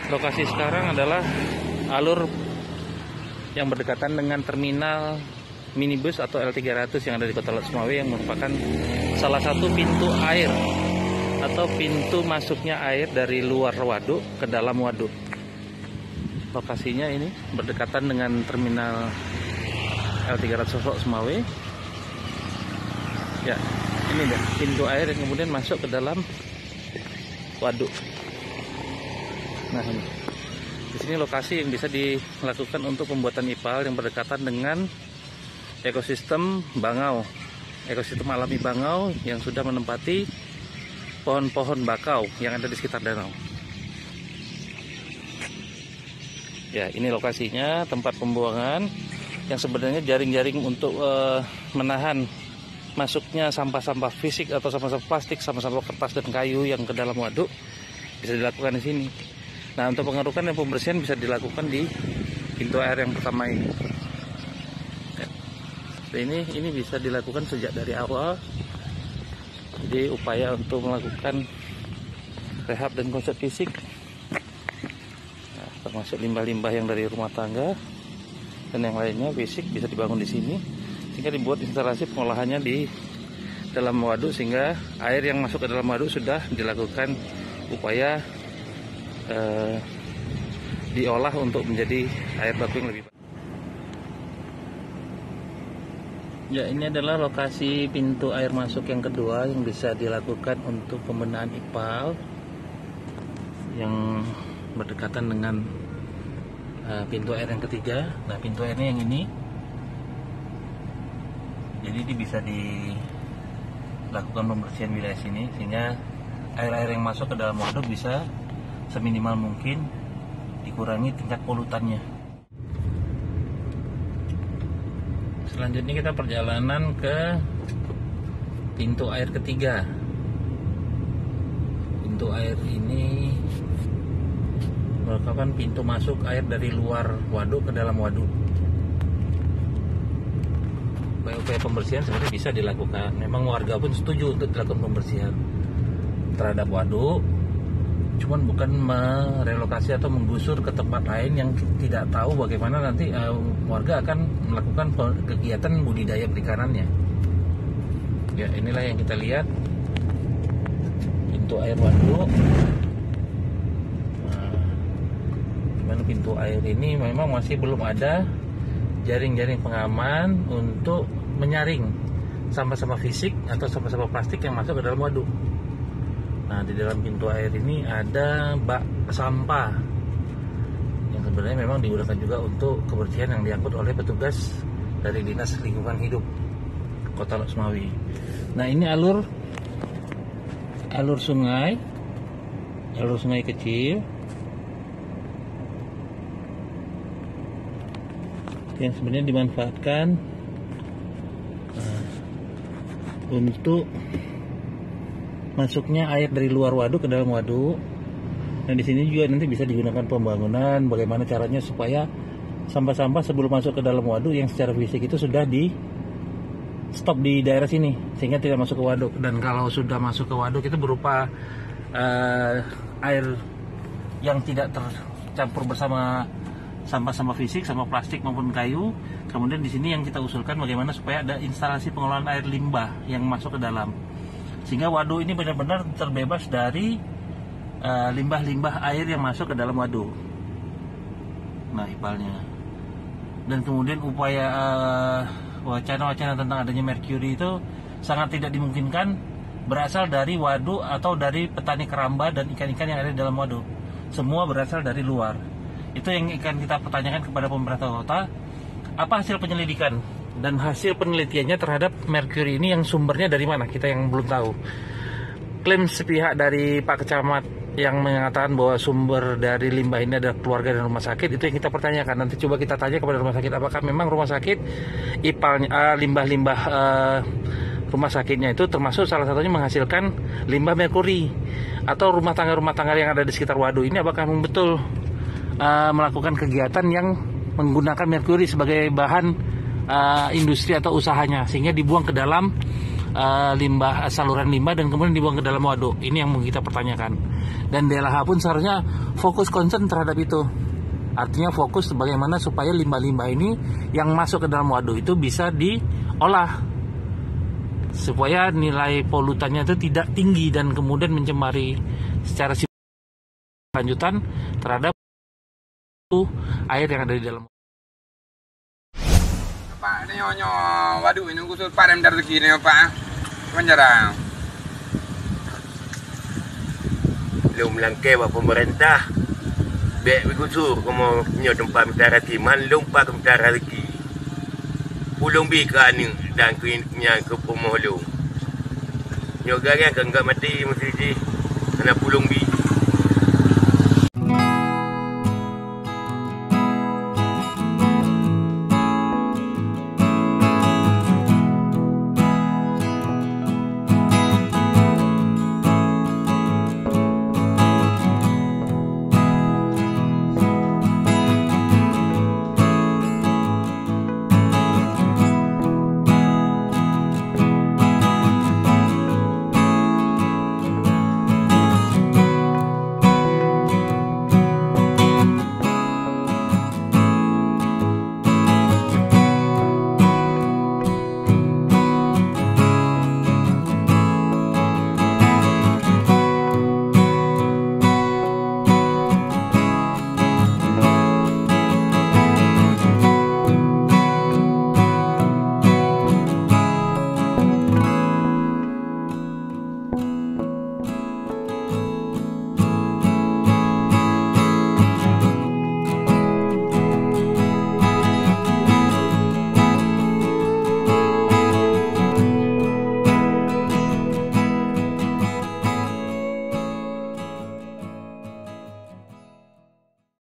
Lokasi sekarang adalah alur yang berdekatan dengan terminal minibus atau L300 yang ada di Kota Lok Sumawe, yang merupakan salah satu pintu air atau pintu masuknya air dari luar waduk ke dalam waduk. Lokasinya ini berdekatan dengan terminal L300 Lok Sumawe. Ya, ini deh pintu air yang kemudian masuk ke dalam waduk. Nah, ini di sini lokasi yang bisa dilakukan untuk pembuatan IPAL yang berdekatan dengan ekosistem bangau, ekosistem alami bangau yang sudah menempati pohon-pohon bakau yang ada di sekitar danau. Ya, ini lokasinya, tempat pembuangan yang sebenarnya jaring-jaring untuk menahan masuknya sampah-sampah fisik atau sampah-sampah plastik, sampah-sampah kertas dan kayu yang ke dalam waduk bisa dilakukan di sini. Nah, untuk pengerukan dan pembersihan bisa dilakukan di pintu air yang pertama ini. Ya. Ini bisa dilakukan sejak dari awal. Jadi upaya untuk melakukan rehab dan konsep fisik, nah, termasuk limbah-limbah yang dari rumah tangga dan yang lainnya fisik bisa dibangun di sini, sehingga dibuat instalasi pengolahannya di dalam waduk, sehingga air yang masuk ke dalam waduk sudah dilakukan upaya diolah untuk menjadi air baku yang lebih baik. Ya, ini adalah lokasi pintu air masuk yang kedua yang bisa dilakukan untuk pembenahan IPAL yang berdekatan dengan pintu air yang ketiga. Nah, pintu airnya yang ini. Jadi ini bisa dilakukan pembersihan wilayah sini, sehingga air-air yang masuk ke dalam waduk bisa seminimal mungkin dikurangi tingkat polutannya. Selanjutnya kita perjalanan ke pintu air ketiga. Pintu air ini merupakan pintu masuk air dari luar waduk ke dalam waduk. Upaya pembersihan sebenarnya bisa dilakukan. Memang warga pun setuju untuk dilakukan pembersihan terhadap waduk, cuman bukan merelokasi atau menggusur ke tempat lain yang tidak tahu bagaimana nanti warga akan melakukan kegiatan budidaya perikanannya. Ya, inilah yang kita lihat pintu air waduk. Nah, dimana pintu air ini memang masih belum ada jaring-jaring pengaman untuk menyaring sampah-sampah fisik atau sampah-sampah plastik yang masuk ke dalam waduk. Nah, di dalam pintu air ini ada bak sampah yang sebenarnya memang digunakan juga untuk kebersihan yang diangkut oleh petugas dari Dinas Lingkungan Hidup Kota Lok Sumawe. Nah, ini alur sungai kecil yang sebenarnya dimanfaatkan untuk masuknya air dari luar waduk ke dalam waduk. Nah, di sini juga nanti bisa digunakan pembangunan, bagaimana caranya supaya sampah-sampah sebelum masuk ke dalam waduk yang secara fisik itu sudah di stop di daerah sini sehingga tidak masuk ke waduk. Dan kalau sudah masuk ke waduk itu berupa air yang tidak tercampur bersama sampah-sampah fisik, sampah plastik maupun kayu. Kemudian di sini yang kita usulkan bagaimana supaya ada instalasi pengolahan air limbah yang masuk ke dalam, sehingga waduk ini benar-benar terbebas dari limbah-limbah air yang masuk ke dalam waduk. Nah, IPALnya. Dan kemudian upaya wacana-wacana tentang adanya merkuri itu sangat tidak dimungkinkan berasal dari waduk atau dari petani keramba dan ikan-ikan yang ada di dalam waduk. Semua berasal dari luar. Itu yang akan kita pertanyakan kepada pemerintah kota. Apa hasil penyelidikan dan hasil penelitiannya terhadap merkuri ini, yang sumbernya dari mana, kita yang belum tahu. Klaim sepihak dari Pak Kecamat yang mengatakan bahwa sumber dari limbah ini adalah keluarga dan rumah sakit, itu yang kita pertanyakan. Nanti coba kita tanya kepada rumah sakit, apakah memang rumah sakit IPALnya, limbah-limbah rumah sakitnya itu termasuk salah satunya menghasilkan limbah merkuri, atau rumah tangga yang ada di sekitar waduk ini apakah memang betul melakukan kegiatan yang menggunakan merkuri sebagai bahan industri atau usahanya, sehingga dibuang ke dalam limbah, saluran limbah, dan kemudian dibuang ke dalam waduk. Ini yang mau kita pertanyakan. Dan DLH pun seharusnya fokus concern terhadap itu. Artinya fokus bagaimana supaya limbah-limbah ini yang masuk ke dalam waduk itu bisa diolah, supaya nilai polutannya itu tidak tinggi dan kemudian mencemari secara lanjutan terhadap air yang ada di dalam. Pak, ini nyo waduk ini khusus Pak Rem dari sini Pak. Penjara. Belum melangkai buat pemerintah. Bek begusur como nyo tempat mentara timan lompat ke mentara lagi. Pulung bika ni dan kunya ke pomohlo. Nyo garang kan enggak mati mesti di. Ana pulung bi.